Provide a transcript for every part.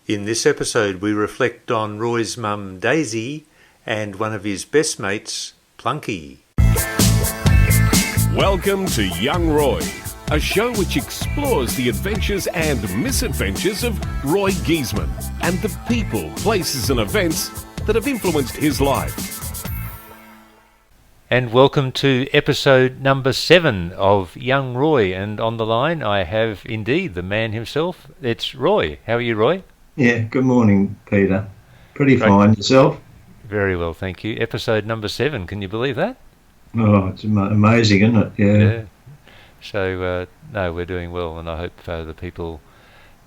In this episode, we reflect on Roy's mum, Daisy, and one of his best mates, Plunky. Welcome to Young Roy, a show which explores the adventures and misadventures of Roy Giesemann and the people, places and events that have influenced his life. And welcome to episode number 7 of Young Roy. And on the line, I have indeed the man himself. It's Roy. How are you, Roy? Yeah, good morning, Peter. Pretty Great. Fine. Yourself? Very well, thank you. Episode number 7. Can you believe that? Oh, it's amazing, isn't it? Yeah. So, no, we're doing well, and I hope the people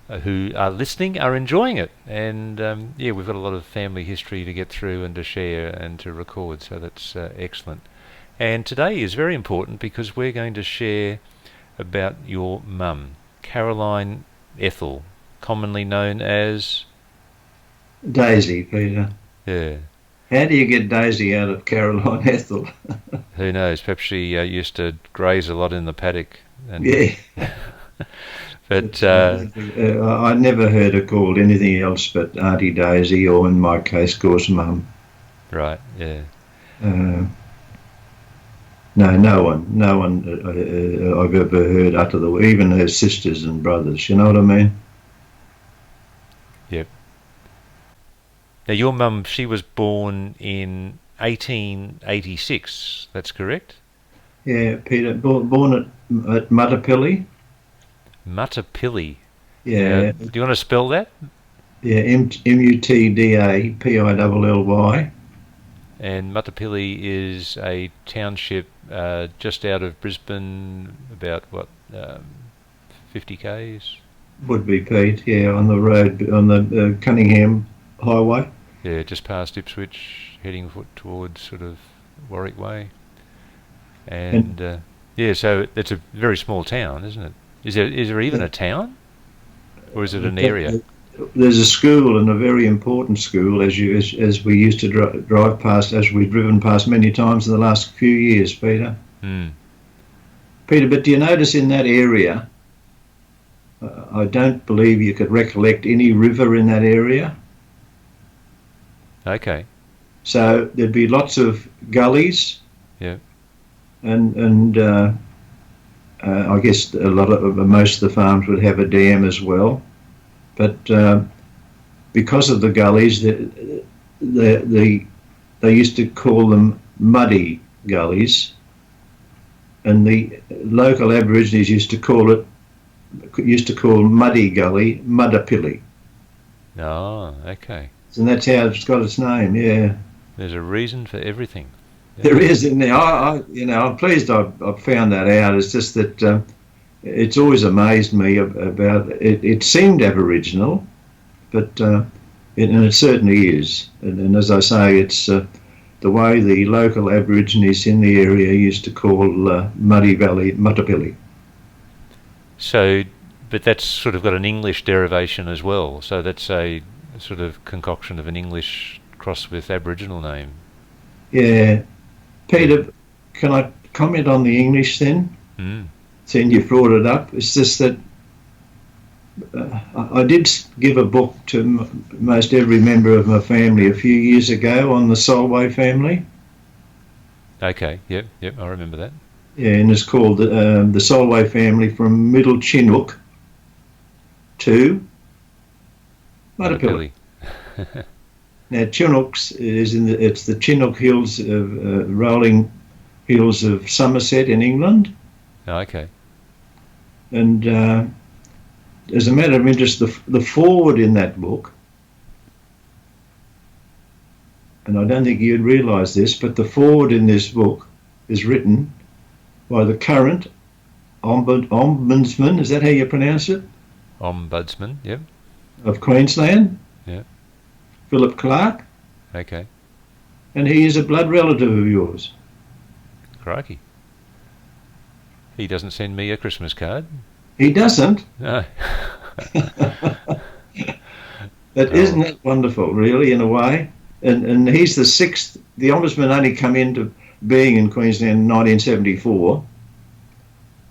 who are listening are enjoying it. And, we've got a lot of family history to get through and to share and to record, so that's excellent. And today is very important because we're going to share about your mum, Caroline Ethel, commonly known as... Daisy, Peter. Yeah. How do you get Daisy out of Caroline Ethel? Who knows? Perhaps she used to graze a lot in the paddock. And yeah. But I never heard her called anything else but Auntie Daisy, or in my case, of course, Mum. Right, yeah. No one I've ever heard utter the word, even her sisters and brothers, you know what I mean? Yep. Now, your mum, she was born in 1886, that's correct? Yeah, Peter, born at Mutterpilly. Mutterpilly. Yeah. Do you want to spell that? Yeah, Mutdapilly. And Mutterpilly is a township just out of Brisbane, about, 50 k's? Would be, Pete, yeah, on the road, on the Cunningham Highway. Yeah, just past Ipswich, heading towards sort of Warwick Way. And so it's a very small town, isn't it? Is there even a town? Or is it an area? There's a school, and a very important school, as we used to drive past, as we've driven past many times in the last few years, Peter. Peter, but do you notice in that area, I don't believe you could recollect any river in that area. Okay. So there'd be lots of gullies. Yeah. And I guess most of the farms would have a dam as well. But because of the gullies, they used to call them muddy gullies, and the local Aborigines used to call muddy gully Mutdapilly. Oh, okay. And that's how it's got its name. Yeah. There's a reason for everything. Yeah. There is in there. I'm pleased I've found that out. It's just that it's always amazed me about it. It seemed Aboriginal, but and it certainly is. And as I say, it's the way the local Aborigines in the area used to call Muddy Valley Mutdapilly. So, but that's sort of got an English derivation as well. So that's a sort of concoction of an English cross with Aboriginal name. Yeah. Peter, can I comment on the English then? Seeing you brought it up. It's just that I did give a book to most every member of my family a few years ago on the Solway family. Okay, yep, I remember that. Yeah, and it's called the Solway family from Middle Chinook to Mutdapilly. Now, Chinooks it's the Chinook Hills, rolling hills of Somerset in England. Oh, okay. And as a matter of interest, the foreword in that book, and I don't think you'd realise this, but the foreword in this book is written by the current Ombudsman, is that how you pronounce it? Ombudsman, yep. Of Queensland. Yeah. Philip Clark. Okay. And he is a blood relative of yours. Crikey. He doesn't send me a Christmas card. He doesn't? No. But isn't that wonderful, really, in a way? And he's the sixth. The Ombudsman only come into being in Queensland in 1974,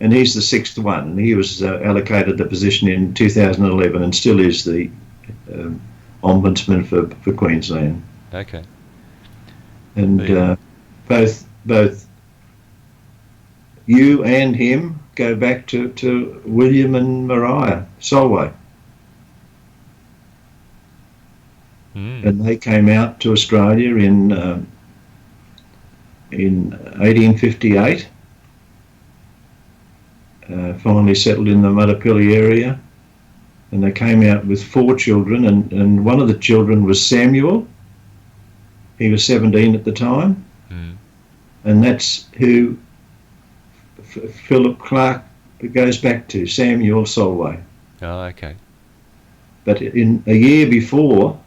and he's the sixth one. And he was allocated the position in 2011 and still is the ombudsman for Queensland. Okay. And both you and him go back to William and Maria Solway. And they came out to Australia in 1858. Finally settled in the Mudapilly area, and they came out with 4 children, and one of the children was Samuel. He was 17 at the time, and that's who Philip Clark goes back to, Samuel Solway. Oh, okay. But in a year before,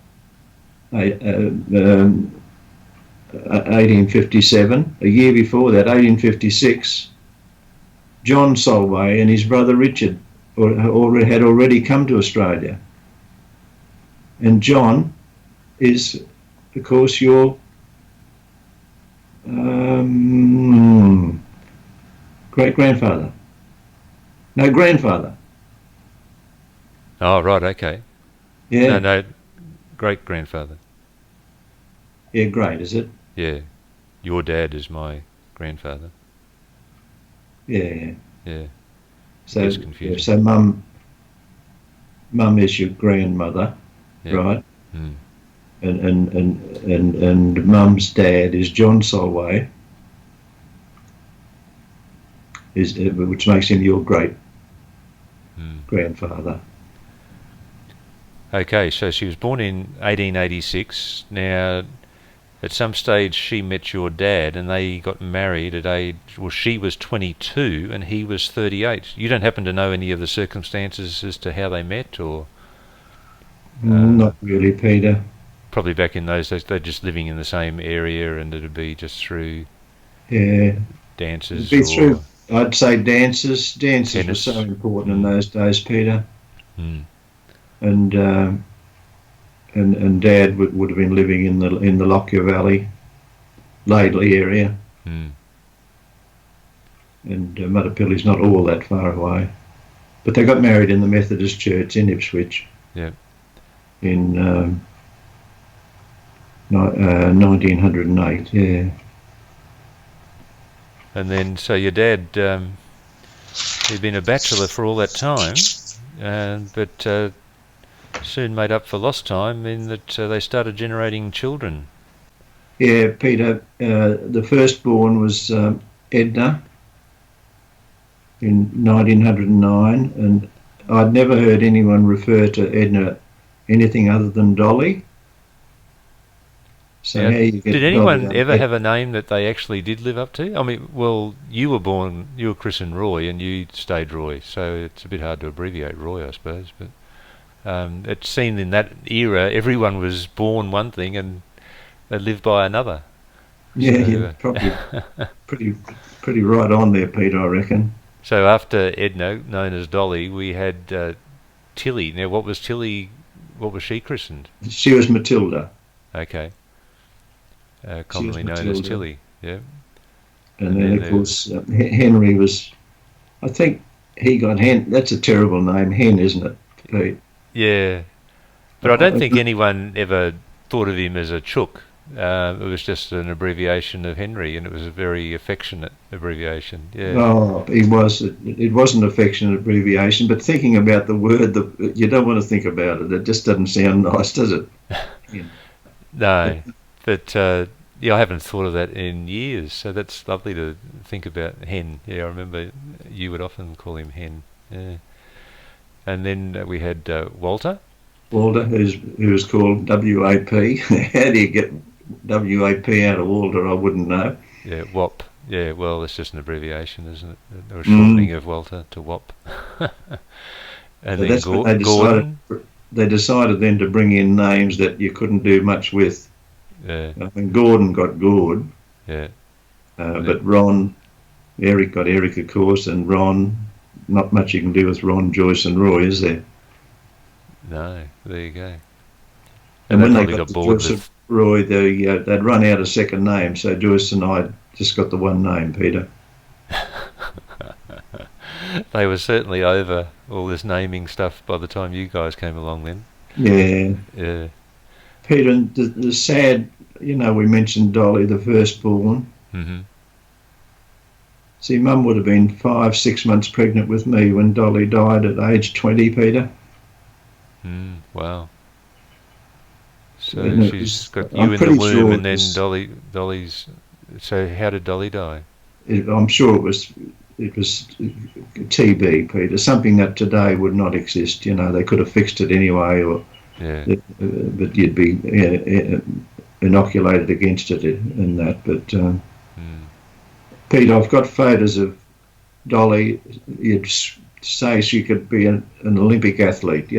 1857, a year before that, 1856, John Solway and his brother Richard had already come to Australia. And John is, of course, your great-grandfather. No, grandfather. Oh, right, okay. Yeah. No, great-grandfather. Yeah, great, is it? Yeah. Your dad is my grandfather. Yeah. So, It's confusing. so mum is your grandmother, right? And mum's dad is John Solway, which makes him your great grandfather. Okay, so she was born in 1886. Now, at some stage she met your dad and they got married at age, well, she was 22 and he was 38. You don't happen to know any of the circumstances as to how they met, or? Not really, Peter. Probably back in those days they're just living in the same area, and it'd be just through dances. It'd be through, I'd say dances. Dances were so important in those days, Peter. And Dad would have been living in the Lockyer Valley, Laidley area. And Mudapilly's not all that far away. But they got married in the Methodist Church in Ipswich. Yeah. In 1908, yeah. And then, so your dad, he'd been a bachelor for all that time, but soon made up for lost time in that they started generating children. Yeah, Peter, the firstborn was Edna in 1909, and I'd never heard anyone refer to Edna anything other than Dolly. So how you get did anyone Dolly ever have a name that they actually did live up to? I mean, well, you were christened Roy and you stayed Roy, so it's a bit hard to abbreviate Roy, I suppose, but it seemed in that era everyone was born one thing and they lived by another. Yeah, probably pretty right on there, Peter, I reckon. So after Edna, known as Dolly, we had Tilly. Now, what was Tilly? What was she christened? She was Matilda. Okay. Commonly known as Tilly, yeah. And then, of course, Henry was, I think he got Hen. That's a terrible name, Hen, isn't it, Pete? Yeah. But I don't think anyone ever thought of him as a chook. It was just an abbreviation of Henry, and it was a very affectionate abbreviation. Yeah. Oh, it was an affectionate abbreviation, but thinking about the word, you don't want to think about it. It just doesn't sound nice, does it? Yeah. No, but I haven't thought of that in years, so that's lovely to think about. Hen. Yeah, I remember you would often call him Hen. Yeah. And then we had Walter. Walter, who was called WAP. How do you get WAP out of Walter? I wouldn't know. Yeah, WAP. Yeah, well, it's just an abbreviation, isn't it? Or a shortening of Walter to WAP. And so then Gordon. They decided then to bring in names that you couldn't do much with. Yeah. And Gordon got Gord. Yeah. But Ron, Eric got Eric, of course, and Ron. Not much you can do with Ron, Joyce, and Roy, is there? No. There you go. And when they got Joyce and Roy, they'd run out of second names, so Joyce and I just got the one name, Peter. They were certainly over all this naming stuff by the time you guys came along then. Yeah. Yeah. Peter, and the sad, we mentioned Dolly, the firstborn. Mm-hmm. See, Mum would have been 5, 6 months pregnant with me when Dolly died at age 20, Peter. Wow. So And it she's was, got you I'm in the pretty womb, sure and it then was, Dolly's. So how did Dolly die? I'm sure it was TB, Peter, something that today would not exist. They could have fixed it anyway, Yeah. but you'd be inoculated against it and that. But Mm. Pete, I've got photos of Dolly. You'd say she could be an Olympic athlete.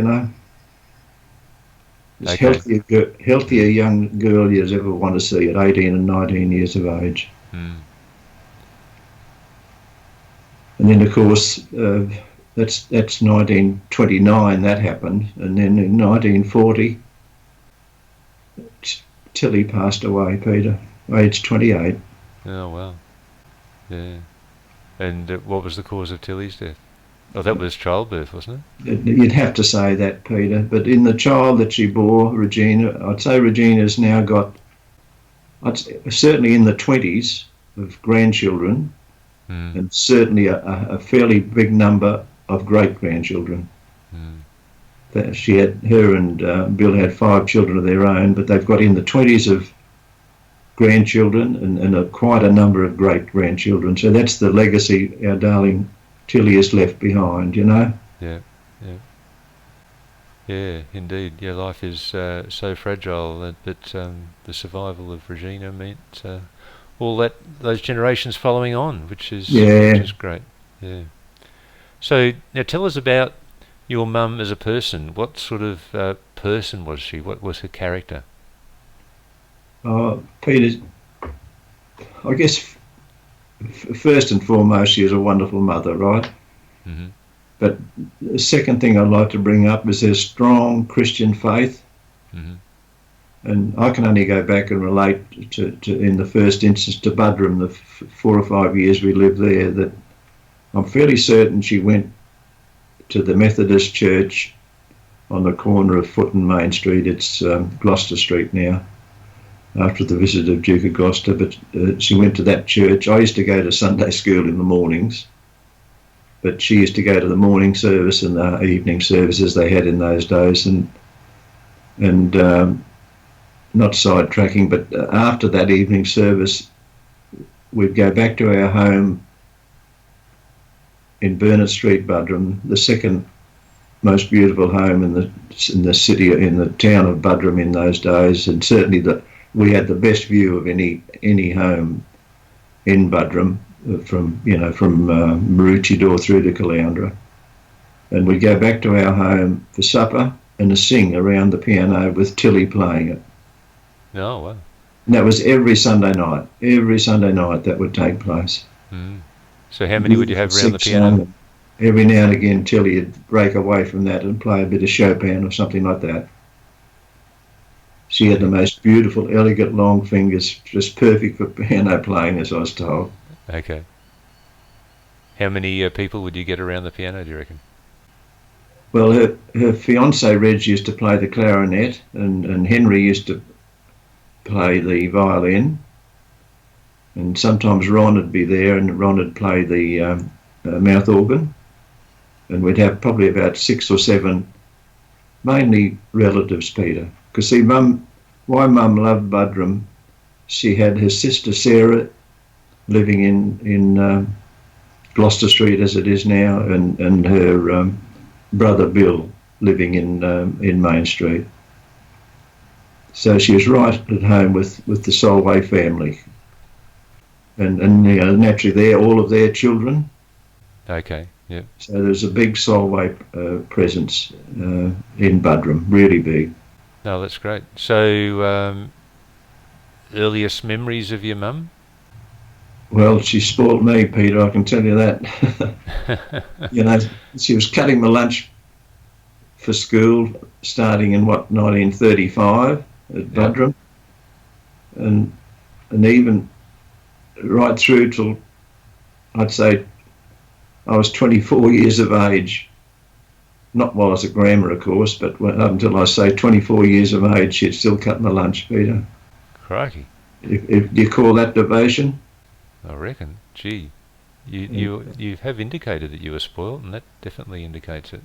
As Okay. healthier young girl you'd ever want to see at 18 and 19 years of age. Mm. And then, of course, that's 1929 that happened, and then in 1940, Tilly passed away, Peter, aged 28. Oh wow. Yeah. And what was the cause of Tilly's death? Oh, that was childbirth, wasn't You'd have to say that, Peter. But in the child that she bore, Regina, I'd say Regina's now got, certainly in the 20s of grandchildren, it? Mm. and certainly a fairly big number of great-grandchildren. Mm. Her and Bill had 5 children of their own, but they've got in the 20s of grandchildren and quite a number of great-grandchildren. So that's the legacy our darling Tilly has left behind, Yeah. Yeah. Yeah, indeed. Yeah, life is so fragile that the survival of Regina meant all those generations following on, which Yeah. is great. Yeah. So now tell us about your mum as a person. What sort of person was she? What was her character? Peter, I guess first and foremost, she was a wonderful mother, right? Mm-hmm. But the second thing I'd like to bring up is her strong Christian faith. Mm-hmm. And I can only go back and relate to in the first instance, to Budrum, the 4 or 5 years we lived there, that I'm fairly certain she went to the Methodist church on the corner of Foot and Main Street. It's Gloucester Street now, after the visit of Duke of Gloucester. But she went to that church. I used to go to Sunday school in the mornings, but she used to go to the morning service and the evening services they had in those days. And not sidetracking, but after that evening service, we'd go back to our home in Burnett Street, Budrum, the second most beautiful home in the city, in the town of Budrum in those days, and certainly we had the best view of any home in Budrum from Maroochydore through to Caloundra. And we'd go back to our home for supper and to sing around the piano with Tilly playing it. Oh, wow. And that was every Sunday night. Every Sunday night that would take place. Mm. So how many would you have around the piano? Every now and again, Tilly would break away from that and play a bit of Chopin or something like that. She had the most beautiful, elegant, long fingers, just perfect for piano playing, as I was told. Okay. How many people would you get around the piano, do you reckon? Well, her fiancé, Reg, used to play the clarinet, and Henry used to play the violin, and sometimes Ron would be there, and Ron would play the mouth organ, and we'd have probably about 6 or 7, mainly relatives, Peter. Because see, why Mum loved Budrum, she had her sister Sarah living in Gloucester Street as it is now, and her brother Bill living in Main Street. So she was right at home with the Solway family, and naturally all of their children. Okay, yeah. So there's a big Solway presence in Budrum, really big. No, that's great. So earliest memories of your mum? Well, she spoilt me, Peter, I can tell you that. She was cutting my lunch for school starting in 1935 at Budrum, and even right through till I'd say I was 24 years of age. Not while I was at grammar, of course, but up until I say 24 years of age, she'd still cut my lunch, Peter. Crikey. If you call that devotion? I reckon. Gee, you have indicated that you were spoilt, and that definitely indicates it.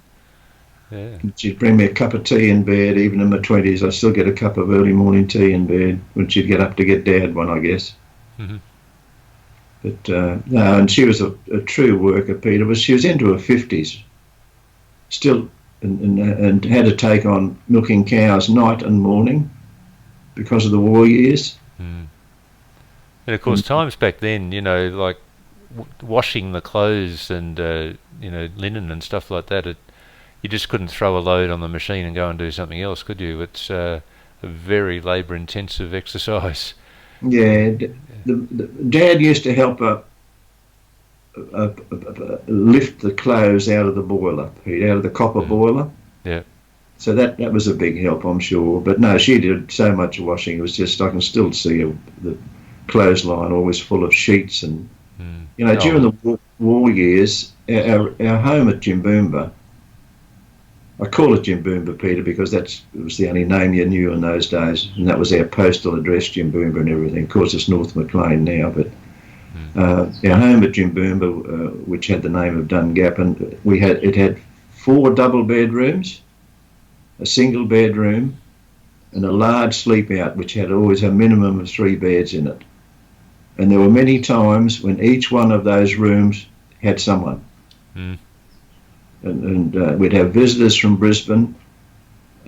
Yeah. She'd bring me a cup of tea in bed, even in my 20s. I still get a cup of early morning tea in bed when she'd get up to get Dad one, I guess. Mm-hmm. But no, and she was a true worker, Peter. But she was into her 50s, still, and had to take on milking cows night and morning because of the war years. Mm. And of course, times back then, like washing the clothes and linen and stuff like that, you just couldn't throw a load on the machine and go and do something else, could you? It's a very labour-intensive exercise. Yeah, the Dad used to help lift the clothes out of the boiler, Pete, out of the copper boiler. Yeah. So that was a big help, I'm sure. But no, she did so much washing. It was just, I can still see the clothesline always full of sheets. And, during the war years, our home at Jimboomba, I call it Jimboomba, Peter, because it was the only name you knew in those days, and that was our postal address, Jimboomba and everything. Of course, it's North Maclean now, but our home at Jimboomba, which had the name of Dungap, and it had 4 double bedrooms, a single bedroom, and a large sleep out, which had always a minimum of 3 beds in it. And there were many times when each one of those rooms had someone. Mm. And we'd have visitors from Brisbane.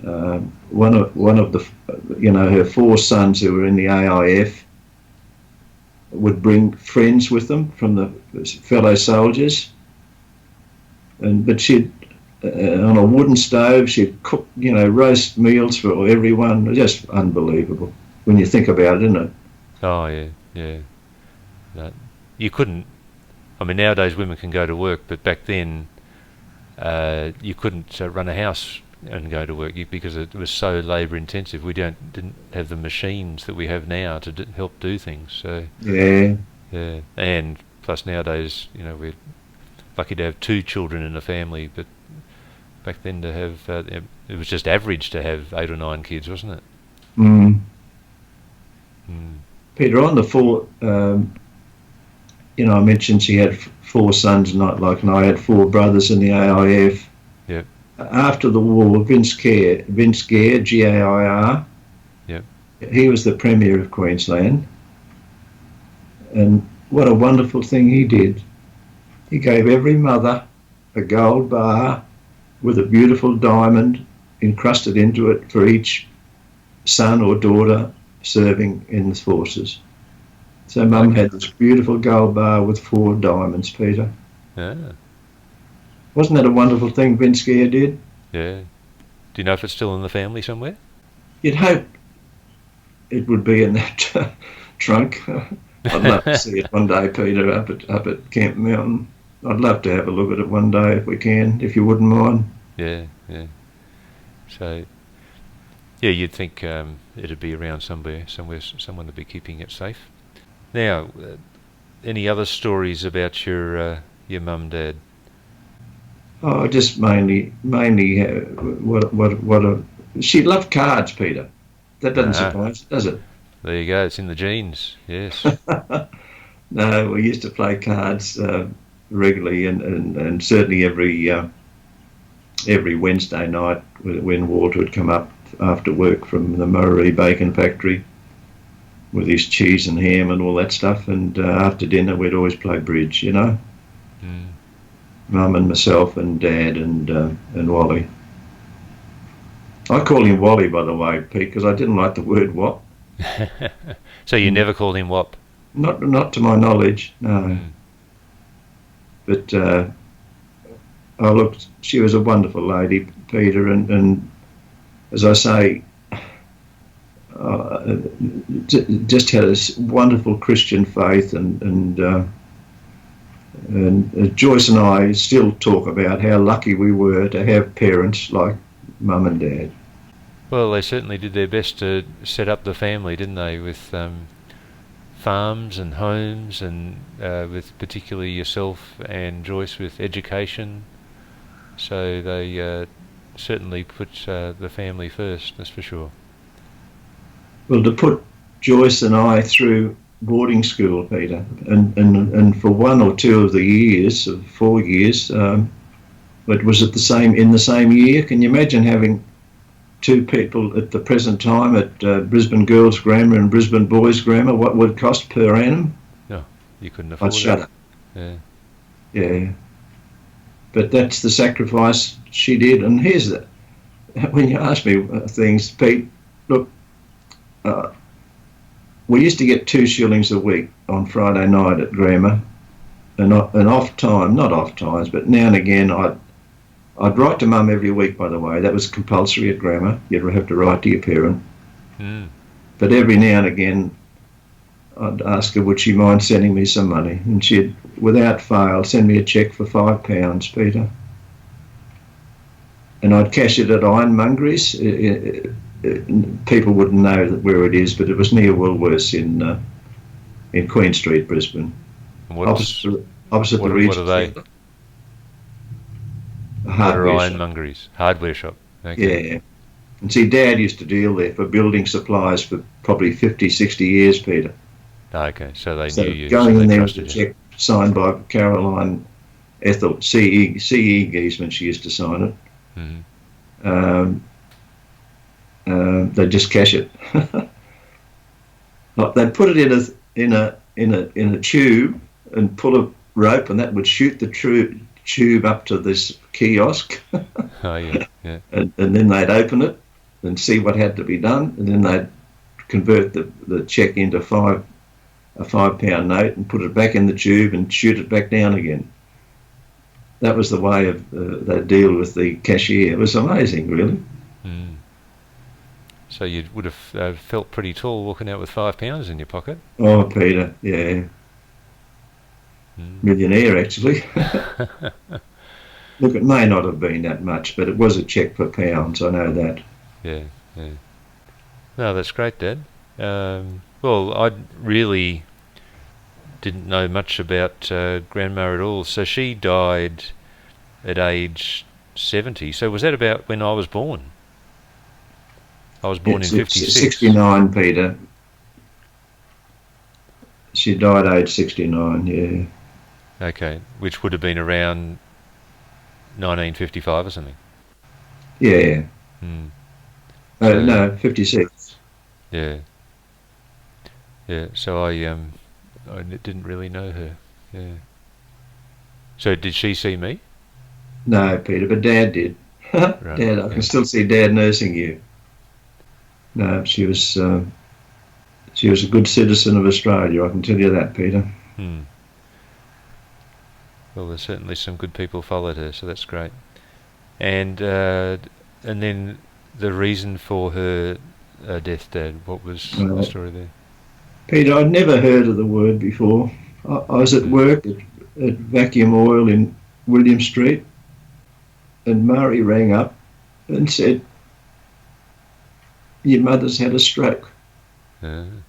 One of the, her 4 sons who were in the AIF would bring friends with them from the fellow soldiers. But she'd, on a wooden stove, she'd cook, roast meals for everyone. Just unbelievable when you think about it, isn't it? Oh, yeah. No, you couldn't. I mean, nowadays women can go to work, but back then you couldn't run a house and go to work because it was so labour intensive. We didn't have the machines that we have now to help do things. So yeah, and plus nowadays, we're lucky to have 2 children in a family, but back then to have it was just average to have 8 or 9 kids, wasn't it? Mm. Mm. Peter, on the 4, I mentioned she had 4 sons, not like, and I had 4 brothers in the AIF. Yep. After the war, Vince Gair, Gair, yep, he was the Premier of Queensland. And what a wonderful thing he did. He gave every mother a gold bar with a beautiful diamond encrusted into it for each son or daughter serving in the forces. So Mum had this beautiful gold bar with 4 diamonds, Peter. Yeah. Wasn't that a wonderful thing Vince Gair did? Yeah. Do you know if it's still in the family somewhere? You'd hope it would be in that trunk. I'd love to see it one day, Peter, up at Camp Mountain. I'd love to have a look at it one day if we can, if you wouldn't mind. Yeah. So, yeah, you'd think it'd be around somewhere, someone would be keeping it safe. Now, any other stories about your mum, Dad? Oh, just mainly she loved cards, Peter. That doesn't surprise, does it? There you go. It's in the genes. Yes. No, we used to play cards regularly, and certainly every Wednesday night when Walter would come up after work from the Murray Bacon Factory with his cheese and ham and all that stuff, and after dinner we'd always play bridge, Mm. Mum and myself and Dad and Wally. I call him Wally, by the way, Pete, because I didn't like the word wop. So you never called him Wop? Not to my knowledge, no. But look, she was a wonderful lady, Peter, and as I say, just had a wonderful Christian faith, and Joyce and I still talk about how lucky we were to have parents like Mum and Dad. Well, they certainly did their best to set up the family, didn't they, with farms and homes, and with particularly yourself and Joyce with education. So they certainly put the family first, that's for sure. Well, to put Joyce and I through boarding school, Peter, and for 1 or 2 of the years, of 4 years, it was at the same in the same year. Can you imagine having two people at the present time at Brisbane Girls Grammar and Brisbane Boys Grammar? What would it cost per annum? No, you couldn't I'd afford shudder. it. Yeah. Yeah, but that's the sacrifice she did. And here's the when you ask me things, Pete. Look, we used to get 2 shillings a week on Friday night at grammar, and off time, not off times, but now and again I'd write to Mum every week. By the way, that was compulsory at grammar. You'd have to write to your parent. Mm. But every now and again, I'd ask her would she mind sending me some money, and she'd, without fail, send me a cheque for £5, Peter. And I'd cash it at Ironmongery's. People wouldn't know where it is, but it was near Woolworths in Queen Street, Brisbane, opposite the Regent's. What are they? Centre. A What are hardware shop. Ironmongery's? Hardware shop. Okay. Yeah. And see, Dad used to deal there for building supplies for probably 50, 60 years, Peter. Okay, so they So knew you. going so in they there with a trusted you. cheque signed by Caroline Ethel, C.E. Giesemann, she used to sign it. Mm-hmm. They just cash it. They put it in a tube and pull a rope, and that would shoot the tube up to this kiosk. Oh yeah, yeah. and then they'd open it and see what had to be done, and then they'd convert the cheque into a £5 note and put it back in the tube and shoot it back down again. That was the way of they deal with the cashier. It was amazing, really. Mm. So you would have felt pretty tall walking out with £5 in your pocket. Oh, Peter, yeah. Millionaire, actually. Look, it may not have been that much, but it was a cheque for pounds, I know that. Yeah, yeah. No, that's great, Dad. Well, I really didn't know much about Grandma at all. So she died at age 70. So was that about when I was born? I was born in 56. 69, Peter. She died age 69, yeah. Okay, which would have been around 1955 or something. Yeah. Mm. No, 56. Yeah. Yeah, so I didn't really know her. Yeah. So did she see me? No, Peter, but Dad did. Right, Dad, I can still see Dad nursing you. No, she was a good citizen of Australia, I can tell you that, Peter. Hmm. Well, there's certainly some good people followed her, so that's great. And then the reason for her death, Dad, what was the story there? Peter, I'd never heard of the word before. I was at work at Vacuum Oil in William Street, and Murray rang up and said, "Your mother's had a stroke." And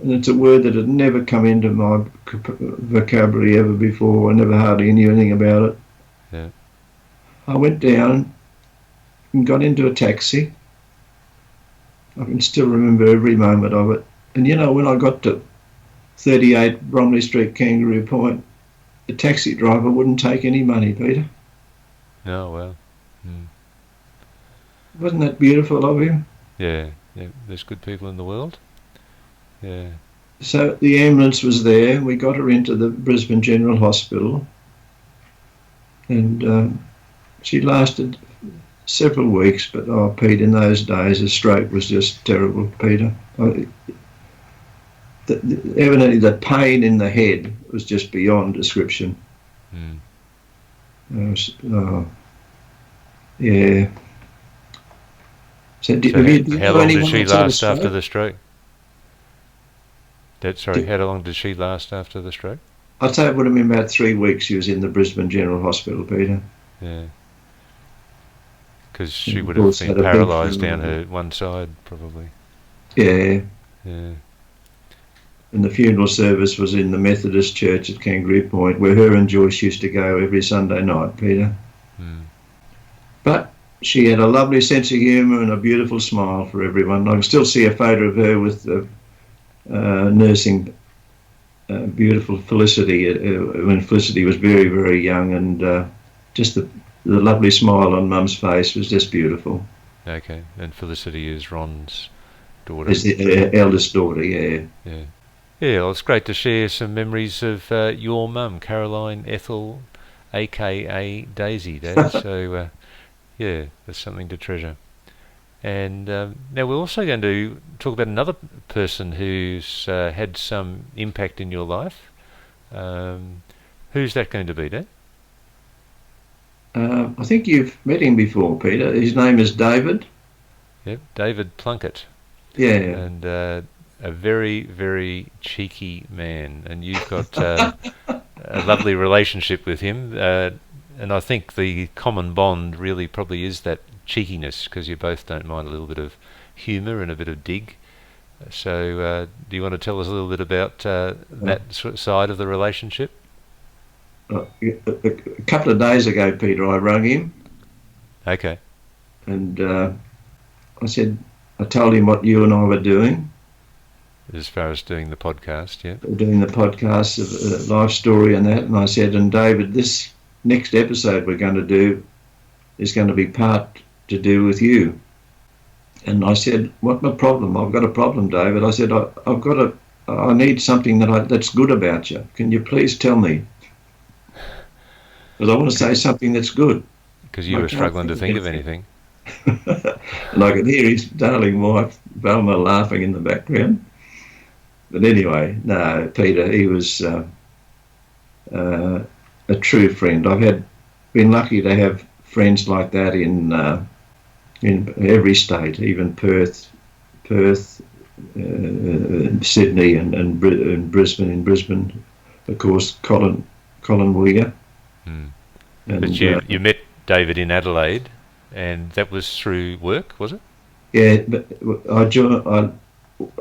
it's a word that had never come into my vocabulary ever before. I never hardly knew anything about it. Yeah. I went down and got into a taxi. I can still remember every moment of it. And you know, when I got to 38 Bromley Street, Kangaroo Point, the taxi driver wouldn't take any money, Peter. Oh, well. Mm. Wasn't that beautiful of him? Yeah, yeah. There's good people in the world. Yeah. So the ambulance was there. We got her into the Brisbane General Hospital, and she lasted several weeks. But oh, Pete, in those days, a stroke was just terrible, Peter. Evidently, the pain in the head was just beyond description. Yeah. So how long did she last after the stroke? How long did she last after the stroke? I'd say it would have been about 3 weeks she was in the Brisbane General Hospital, Peter. Yeah. Because she would have been paralysed down her one side, probably. Yeah. Yeah. And the funeral service was in the Methodist Church at Kangaroo Point, where her and Joyce used to go every Sunday night, Peter. But she had a lovely sense of humour and a beautiful smile for everyone. I can still see a photo of her with nursing beautiful Felicity when Felicity was very, very young, and just the lovely smile on Mum's face was just beautiful. Okay, and Felicity is Ron's daughter. Is the eldest daughter, yeah. Yeah. Yeah, well, it's great to share some memories of your mum, Caroline Ethel, a.k.a. Daisy, Dad. So, yeah, that's something to treasure. And now we're also going to talk about another person who's had some impact in your life. Who's that going to be, Dad? I think you've met him before, Peter. His name is David. Yep, David Plunket. Yeah. And a very, very cheeky man. And you've got a lovely relationship with him. And I think the common bond really probably is that cheekiness, because you both don't mind a little bit of humour and a bit of dig. So do you want to tell us a little bit about that side of the relationship? A couple of days ago, Peter, I rang him. Okay. And I told him what you and I were doing. As far as doing the podcast, yeah. Doing the podcast of life story and that. And I said, and David, this next episode we're going to do is going to be part to do with you. And I said, what's my problem? I've got a problem, David. I said, I need something that's good about you. Can you please tell me? Because I want to say something that's good. Because you were struggling to think of anything. And I could hear his darling wife, Velma, laughing in the background. But anyway, no, Peter, he was a true friend. I've been lucky to have friends like that in every state, even Perth, Sydney, and Brisbane. In Brisbane, of course, Colin Weir. And but you met David in Adelaide, and that was through work, was it? Yeah, but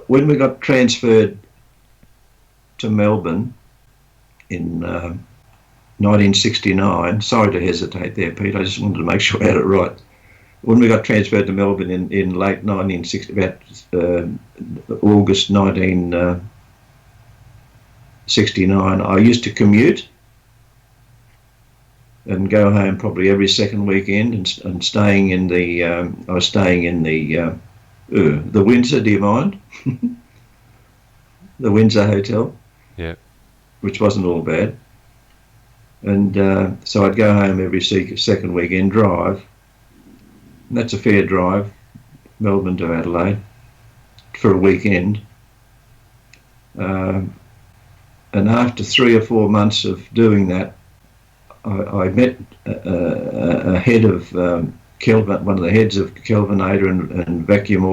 when we got transferred to Melbourne in 1969, sorry to hesitate there, Pete, I just wanted to make sure I had it right. When we got transferred to Melbourne in late 1960, about August 1969, I used to commute and go home probably every second weekend, and staying in the I was staying in the Windsor. Do you mind? The Windsor Hotel. Yeah. Which wasn't all bad. And so I'd go home every second weekend, drive. And that's a fair drive, Melbourne to Adelaide, for a weekend. And after 3 or 4 months of doing that, I met a head of Kelvin, one of the heads of Kelvinator and Vacuum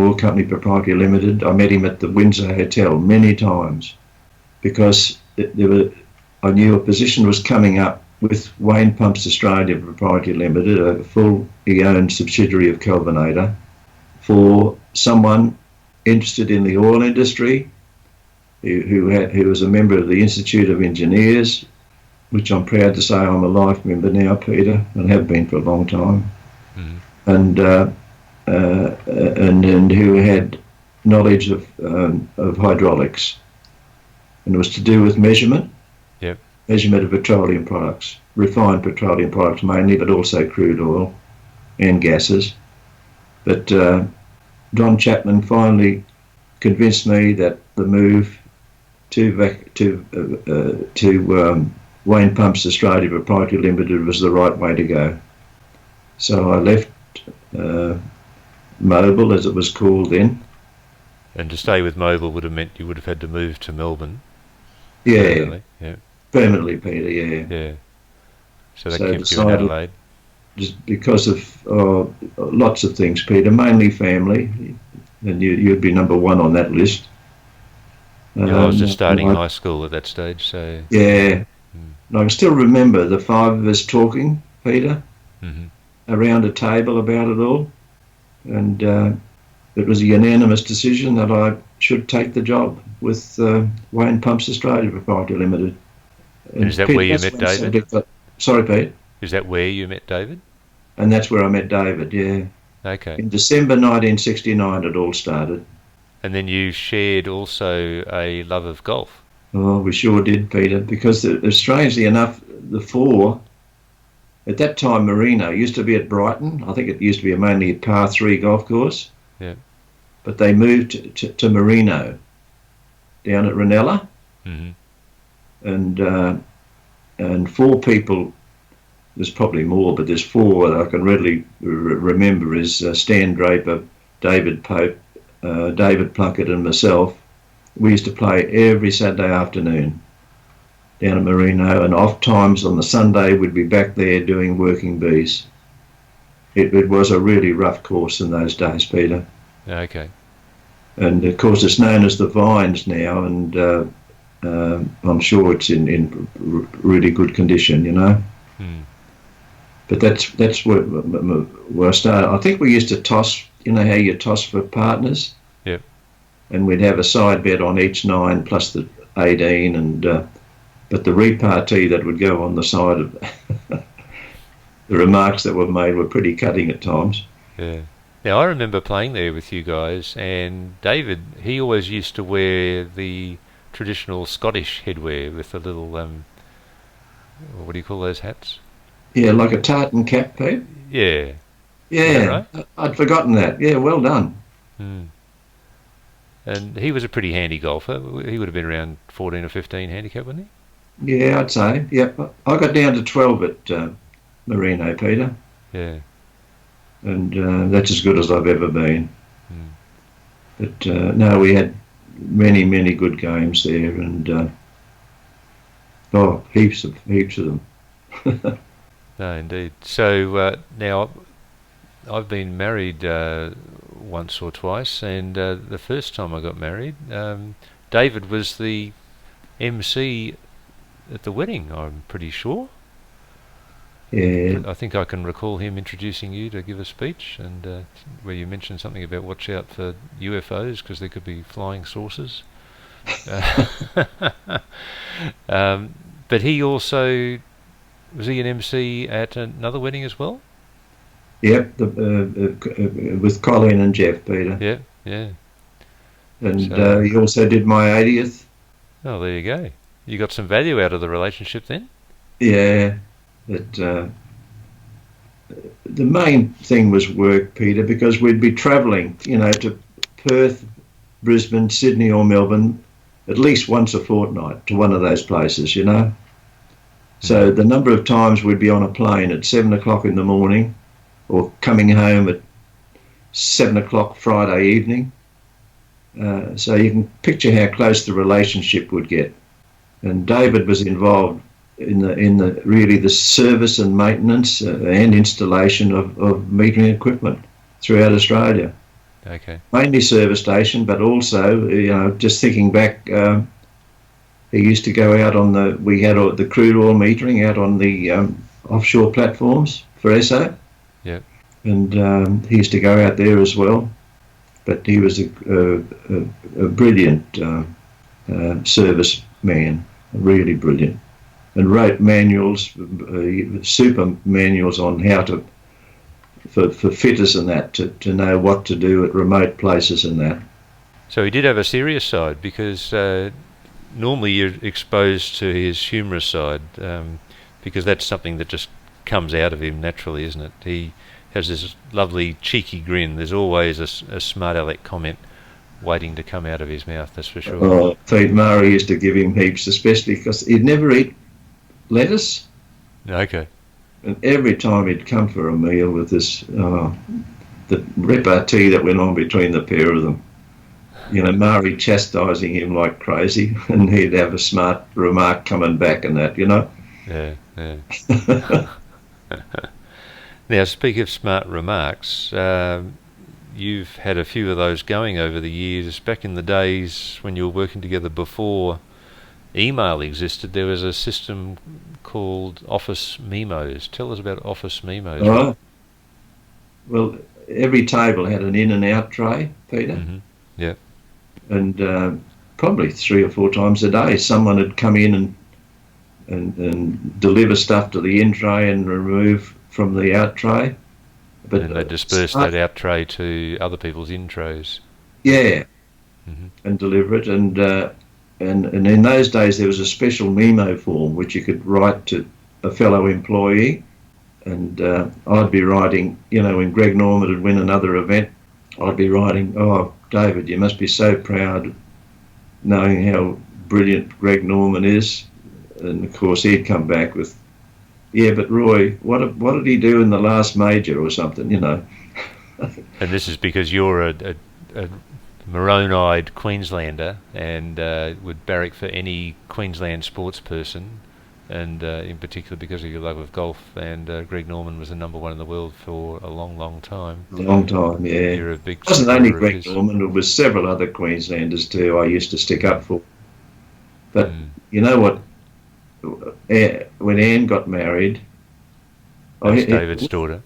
Oil Company Proprietary Limited. I met him at the Windsor Hotel many times because I knew a position was coming up with Wayne Pumps Australia Proprietary Limited, a fully owned subsidiary of Kelvinator, for someone interested in the oil industry, who was a member of the Institute of Engineers, which I'm proud to say I'm a life member now, Peter, and have been for a long time, and who had knowledge of hydraulics, and it was to do with measurement. Yep. Measurement of petroleum products, refined petroleum products mainly, but also crude oil and gases. But Don Chapman finally convinced me that the move to Wayne Pumps Australia Proprietary Limited was the right way to go. So I left Mobil, as it was called then. And to stay with Mobil would have meant you would have had to move to Melbourne. Yeah. Yeah. Permanently, Peter, yeah. Yeah. So that kept you in Adelaide. Just because of lots of things, Peter, mainly family, and you'd be number one on that list. Yeah, I was just starting high school at that stage, so... Yeah. And I can still remember the 5 of us talking, Peter, around a table about it all. And it was a unanimous decision that I should take the job with Wayne Pumps Australia Proprietary Limited. And is that Pete, where you that's met when David? Sorry, Pete. Is that where you met David? And that's where I met David, yeah. Okay. In December 1969 it all started. And then you shared also a love of golf. Oh, we sure did, Peter, because strangely enough, the four, at that time Marino used to be at Brighton. I think it used to be mainly a par 3 golf course. Yeah. But they moved to Marino down at Ranella. Mm-hmm. And four people, there's probably more, but there's four that I can readily remember is Stan Draper, David Pope, David Plunket and myself. We used to play every Saturday afternoon down at Marino, and off times on the Sunday we'd be back there doing working bees. It was a really rough course in those days, Peter. Okay. And of course it's known as the Vines now, and I'm sure it's in really good condition, you know. But that's where I started. I think we used to toss, you know how you toss for partners? Yep. And we'd have a side bet on each 9 plus the 18, and but the repartee that would go on the side of the remarks that were made were pretty cutting at times. Yeah. Now I remember playing there with you guys, and David, he always used to wear the traditional Scottish headwear with the little what do you call those hats? Yeah, like a tartan cap, Pete. Yeah. Yeah, right? I'd forgotten that. Yeah, well done. And he was a pretty handy golfer. He would have been around 14 or 15 handicap, wouldn't he? Yeah, I'd say. Yeah, I got down to 12 at Marino, Peter. Yeah. And that's as good as I've ever been. But no, we had many, many good games there, and heaps of them. No, indeed. So now I've been married once or twice, and the first time I got married, David was the MC at the wedding, I'm pretty sure. Yeah. I think I can recall him introducing you to give a speech, and where you mentioned something about watch out for UFOs because there could be flying saucers. But he also, was he an MC at another wedding as well? Yep, with Colin and Jeff, Peter. Yeah, yeah. And so, he also did my 80th. Oh, there you go. You got some value out of the relationship then? Yeah. But the main thing was work, Peter, because we'd be travelling, you know, to Perth, Brisbane, Sydney or Melbourne at least once a fortnight to one of those places, you know. So the number of times we'd be on a plane at 7 o'clock in the morning or coming home at 7 o'clock Friday evening. So you can picture how close the relationship would get. And David was involved in the really the service and maintenance and installation of metering equipment throughout Australia. Okay. Mainly service station, but also, you know, just thinking back, he used to go out on we had the crude oil metering out on the offshore platforms for Esso. Yep. And he used to go out there as well. But he was a brilliant service man, really brilliant. And wrote manuals, super manuals on how for fitters and that, to know what to do at remote places and that. So he did have a serious side, because normally you're exposed to his humorous side, because that's something that just comes out of him naturally, isn't it? He has this lovely cheeky grin. There's always a smart aleck comment waiting to come out of his mouth, that's for sure. Oh, Pete Murray used to give him heaps, especially because he'd never eat lettuce. Okay. And every time he'd come for a meal with this, the repartee that went on between the pair of them, you know, Murray chastising him like crazy, and he'd have a smart remark coming back and that, you know. Yeah, yeah. Now, speak of smart remarks, you've had a few of those going over the years. Back in the days when you were working together before email existed, there was a system called Office Memos. Tell us about Office Memos. Oh, well, every table had an in and out tray, Peter. Mm-hmm. Yeah. and probably 3 or 4 times a day, someone had come in and deliver stuff to the in tray and remove from the out tray. But and they disperse that out tray to other people's in trays. Yeah, and deliver it. And in those days there was a special memo form which you could write to a fellow employee. And I'd be writing, when Greg Norman would win another event, I'd be writing, "Oh, David, you must be so proud knowing how brilliant Greg Norman is." And of course he'd come back with, "Yeah, but Roy, what did he do in the last major or something, And this is because you're a maroon-eyed Queenslander and would barrack for any Queensland sports person, and in particular because of your love of golf. And Greg Norman was the number 1 in the world for a long, long time. A long time, yeah. You're a big. It wasn't only Greg Norman; there was several other Queenslanders too. I used to stick up for. But you know what? When Anne got married, that's David's daughter.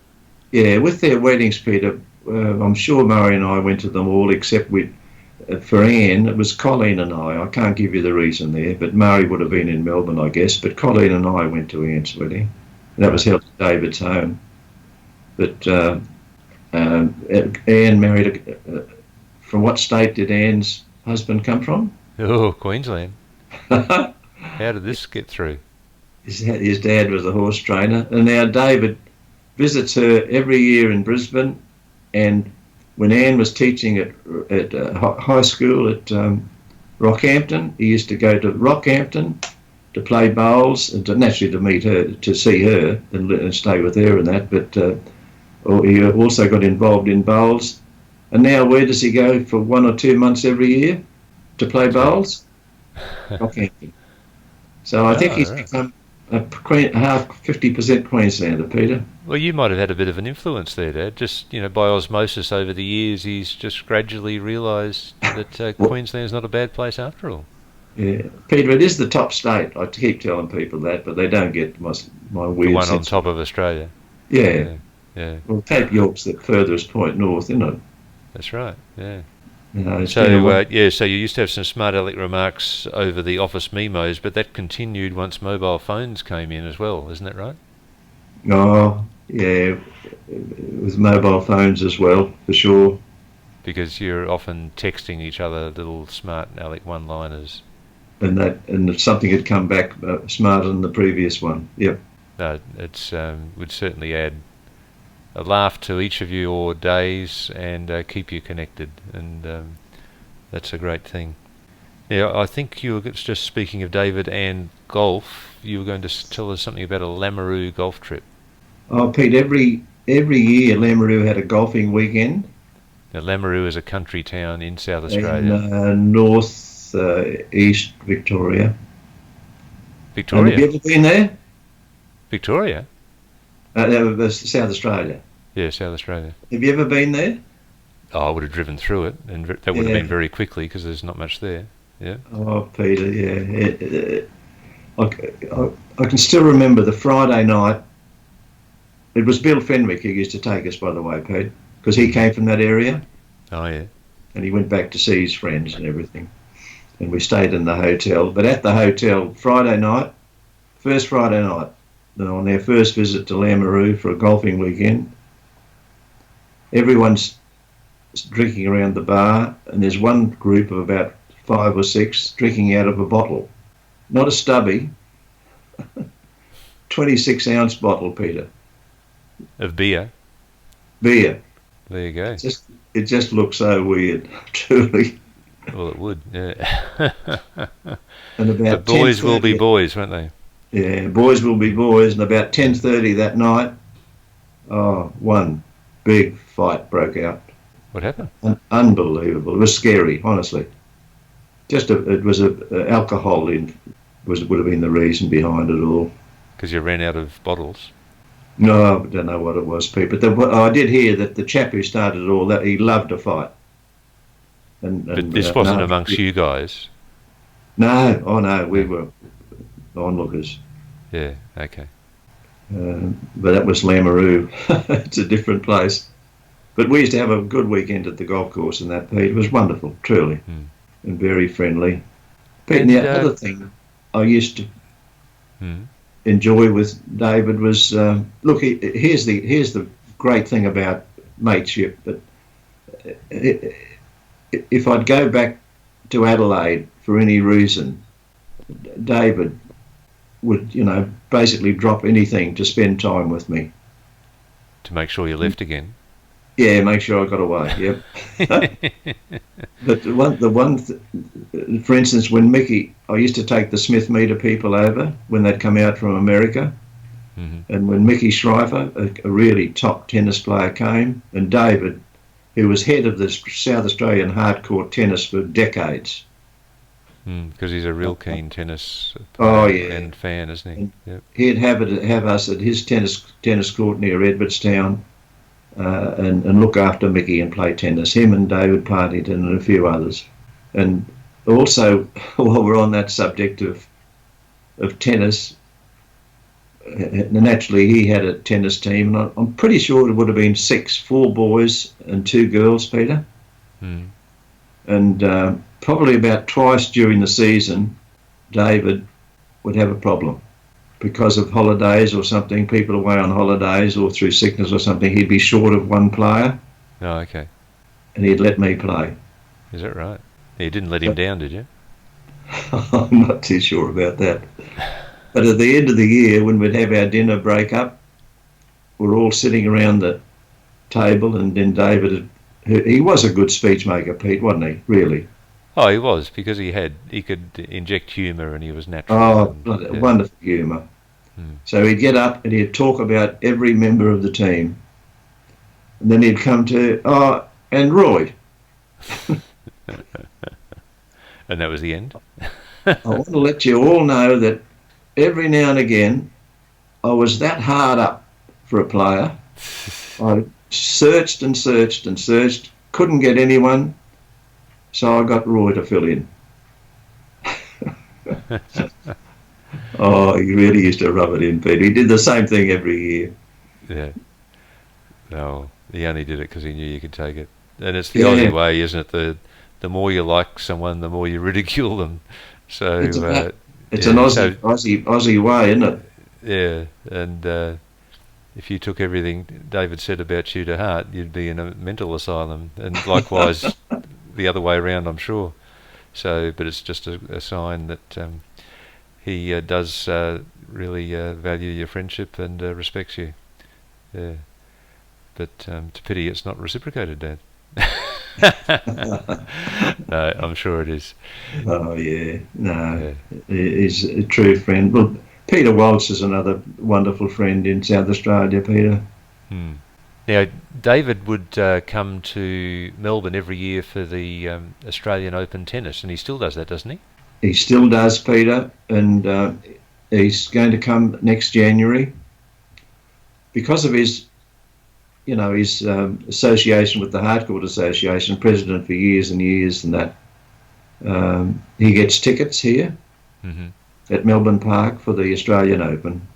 Yeah, with their weddings, Peter, I'm sure Murray and I went to them all, except for Anne, it was Colleen and I. I can't give you the reason there, but Murray would have been in Melbourne, I guess. But Colleen and I went to Anne's wedding. And that was held at David's home. But Anne married from what state did Anne's husband come from? Oh, Queensland. How did this get through? His dad was a horse trainer, and now David visits her every year in Brisbane. And when Anne was teaching at high school at Rockhampton, he used to go to Rockhampton to play bowls and naturally to meet her, to see her and stay with her and that. But he also got involved in bowls. And now where does he go for 1 or 2 months every year to play bowls? Rockhampton. So I think he's become a half 50% Queenslander, Peter. Well, you might have had a bit of an influence there, Dad. Just, by osmosis over the years, he's just gradually realised that Queensland's not a bad place after all. Yeah, Peter, it is the top state. I keep telling people that, but they don't get my weird the one sense on top of Australia. Yeah. Yeah. Well, Cape York's the furthest point north, isn't it? That's right, yeah. So you used to have some smart aleck remarks over the office memos, but that continued once mobile phones came in as well, isn't that right? Oh, yeah, with mobile phones as well, for sure. Because you're often texting each other little smart aleck one-liners. And something had come back smarter than the previous one. Yep. No, it's would certainly add a laugh to each of your days and keep you connected, and that's a great thing. Yeah, I think you were just speaking of David and golf. You were going to tell us something about a Lameroo golf trip. Oh, Pete, every year Lameroo had a golfing weekend. Now, Lameroo is a country town in South Australia. In north east Victoria. Victoria? Have you ever been there? Victoria? South Australia. Yeah, South Australia. Have you ever been there? Oh, I would have driven through it, and that would have been very quickly because there's not much there. Yeah. Oh, Peter, yeah. I can still remember the Friday night. It was Bill Fenwick who used to take us, by the way, Pete, because he came from that area. Oh, yeah. And he went back to see his friends and everything. And we stayed in the hotel. But at the hotel, first Friday night, on their first visit to Lameroo for a golfing weekend, everyone's drinking around the bar, and there's one group of about 5 or 6 drinking out of a bottle. Not a stubby, 26-ounce bottle, Peter. Of beer? Beer. There you go. It just looks so weird, truly. Well, it would, yeah. And about the boys will be boys, won't they? Yeah, boys will be boys. And about 10:30 that night, one big fight broke out. What happened? Unbelievable. It was scary, honestly. It was alcohol would have been the reason behind it all. Because you ran out of bottles. No, I don't know what it was, Pete. But I did hear that the chap who started it all, that he loved a fight. But this wasn't amongst you guys. No, we were onlookers. Yeah, okay. But that was Lameroo. It's a different place. But we used to have a good weekend at the golf course and that, Pete. It was wonderful, truly. and very friendly. Pete, and And the other thing I used to enjoy with David was look. Here's the great thing about mateship. That if I'd go back to Adelaide for any reason, David would, basically drop anything to spend time with me. to make sure you left again. Yeah, make sure I got away. Yep. But for instance, when Mickey, I used to take the Smith meter people over when they'd come out from America, and when Mickey Schreifer, a really top tennis player, came, and David, who was head of the South Australian hardcourt tennis for decades. Because he's a real keen tennis and fan, isn't he? Yep. He'd have us at his tennis court near Edwardstown, and look after Mickey and play tennis. Him and David Partington and a few others. And also, while we're on that subject of tennis, naturally he had a tennis team, and I'm pretty sure it would have been 4 boys and 2 girls, Peter. And probably about twice during the season, David would have a problem. Because of holidays or something, people away on holidays or through sickness or something, he'd be short of 1 player. Oh, okay. And he'd let me play. Is that right? You didn't let him down, did you? I'm not too sure about that. But at the end of the year, when we'd have our dinner break up, we're all sitting around the table, and then David, he was a good speech maker, Pete, wasn't he? Really? Oh, he was, because he could inject humour, and he was natural. Oh, wonderful humour. So he'd get up and he'd talk about every member of the team. And then he'd come to, and Roy. And that was the end? I want to let you all know that every now and again, I was that hard up for a player. I searched and searched and searched, couldn't get anyone. So I got Roy to fill in. Oh, he really used to rub it in, Pete. He did the same thing every year. Yeah. No, he only did it because he knew you could take it. And it's the Aussie way, isn't it? The more you like someone, the more you ridicule them. So it's an Aussie way, isn't it? Yeah, and if you took everything David said about you to heart, you'd be in a mental asylum. And likewise, the other way around, I'm sure. So, but it's just a sign that he does really value your friendship and respects you. Yeah. But to pity it's not reciprocated, Dad. No, I'm sure it is. Oh, yeah. No, he's a true friend. Well, Peter Walsh is another wonderful friend in South Australia, Peter. Now, David would come to Melbourne every year for the Australian Open tennis, and he still does that, doesn't he? He still does, Peter, and he's going to come next January. Because of his association with the Hardcourt Association, president for years and years and that, he gets tickets here at Melbourne Park for the Australian Open.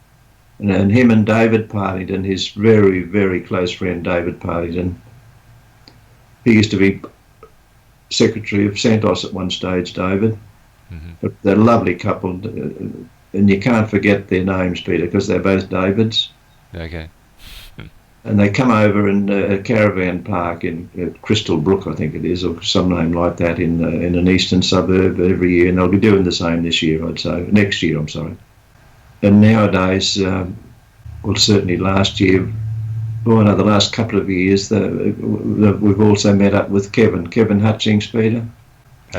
And him and David Partington, his very, very close friend David Partington, he used to be secretary of Santos at one stage, David. But they're a lovely couple, and you can't forget their names, Peter, because they're both Davids. Okay. And they come over in a caravan park in Crystal Brook, I think it is, or some name like that, in an eastern suburb every year. And they'll be doing the same this year, I'd say. Next year, I'm sorry. And nowadays, well, certainly last year, the last couple of years, we've also met up with Kevin Hutchings, Peter,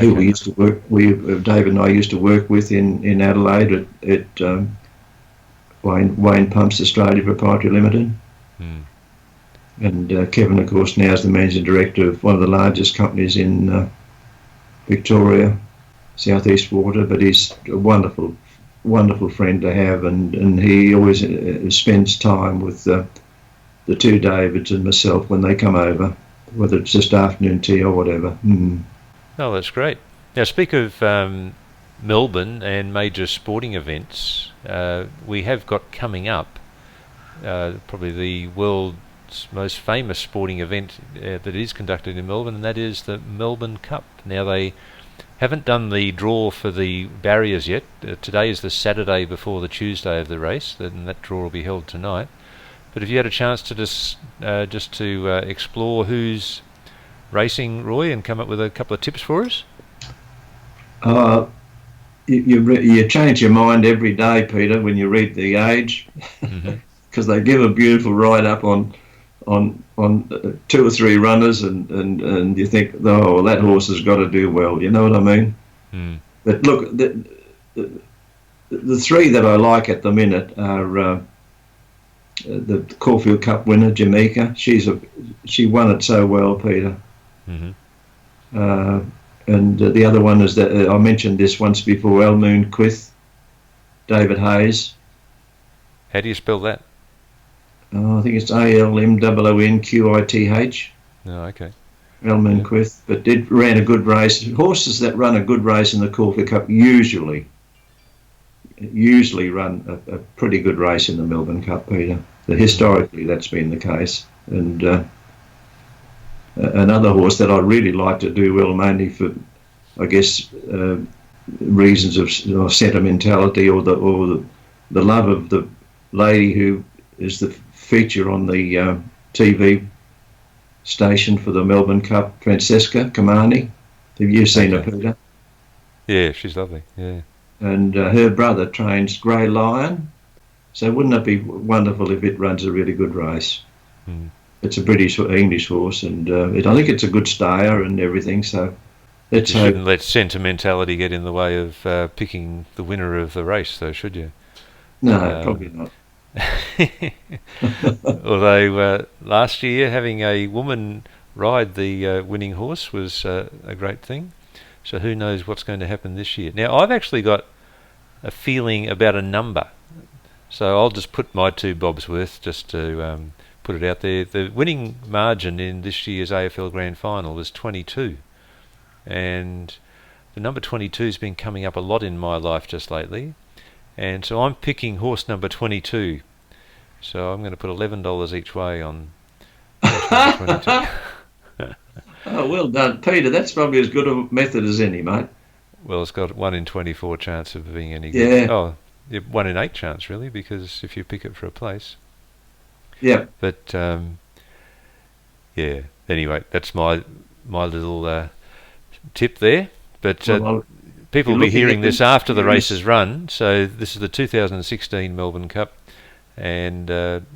who we used to work. David and I used to work with in Adelaide at Wayne Pumps Australia Proprietary Limited. And Kevin, of course, now is the managing director of one of the largest companies in Victoria, Southeast Water. But he's a wonderful, wonderful friend to have, and he always spends time with the 2 Davids and myself when they come over, whether it's just afternoon tea or whatever. Oh, that's great. Now, speak of Melbourne and major sporting events. We have got coming up probably the world's most famous sporting event that is conducted in Melbourne, and that is the Melbourne Cup. Now, they Haven't done the draw for the barriers yet. Today is the Saturday before the Tuesday of the race, and that draw will be held tonight. But if you had a chance to just explore who's racing, Roy, and come up with a couple of tips for us? You change your mind every day, Peter, when you read the age, because they give a beautiful write-up on 2 or 3 runners, and you think, oh, well, that horse has got to do well. You know what I mean? Mm. But look, the 3 that I like at the minute are the Caulfield Cup winner, Jamaica. She won it so well, Peter. Mm-hmm. And the other one is that I mentioned this once before, Elmoon Quith, David Hayes. How do you spell that? I think it's ALMOONQITH. Oh, okay. Elmoon Quith, but ran a good race. Horses that run a good race in the Caulfield Cup usually run a pretty good race in the Melbourne Cup, Peter. Historically, that's been the case. And another horse that I really like to do well, mainly for, I guess, reasons of sentimentality or the love of the lady who is the feature on the TV station for the Melbourne Cup, Francesca Kamani. Have you seen her, Peter? Yeah, she's lovely. Yeah. And her brother trains Grey Lion. So wouldn't it be wonderful if it runs a really good race? Mm. It's a British English horse, and I think it's a good stayer and everything. So you shouldn't let sentimentality get in the way of picking the winner of the race, though, should you? No, probably not. Although last year having a woman ride the winning horse was a great thing. So who knows what's going to happen this year. Now, I've actually got a feeling about a number. So I'll just put my 2 bobs worth just to put it out there. The winning margin in this year's AFL Grand Final was 22. And the number 22 has been coming up a lot in my life just lately. And so I'm picking horse number 22. So I'm going to put $11 each way on horse number 22. Oh, well done, Peter. That's probably as good a method as any, mate. Well, it's got 1 in 24 chance of being any good. Yeah. Oh, 1 in 8 chance, really, because if you pick it for a place. Yeah. But, yeah, anyway, that's my little tip there. But people will be hearing this after the race is run. So this is the 2016 Melbourne Cup, and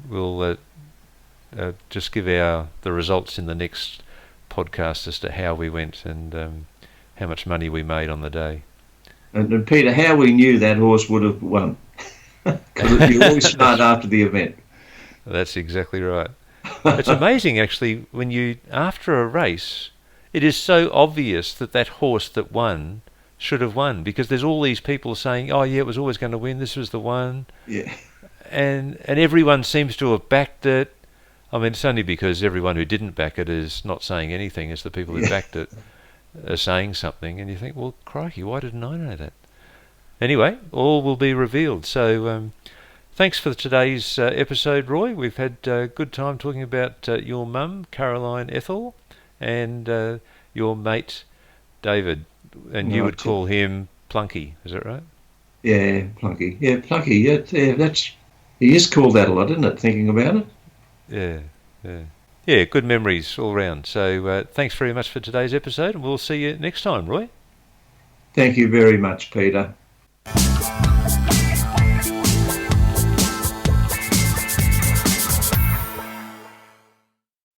we'll just give the results in the next podcast as to how we went and how much money we made on the day. And Peter, how we knew that horse would have won. Because you always start after the event. That's exactly right. It's amazing, actually, when after a race, it is so obvious that horse that won should have won, because there's all these people saying, oh yeah, it was always going to win, this was the one. Yeah. And everyone seems to have backed it. I mean, it's only because everyone who didn't back it is not saying anything, as the people who backed it are saying something, and you think, well, crikey, why didn't I know that? Anyway, all will be revealed. So thanks for today's episode, Roy. We've had a good time talking about your mum, Caroline Ethel, and your mate, David. And you would call him Plunky, is that right? Yeah, Plunky. Yeah, Plunky. Yeah, he is called that a lot, isn't it, thinking about it? Yeah, good memories all round. So thanks very much for today's episode, and we'll see you next time, Roy. Thank you very much, Peter.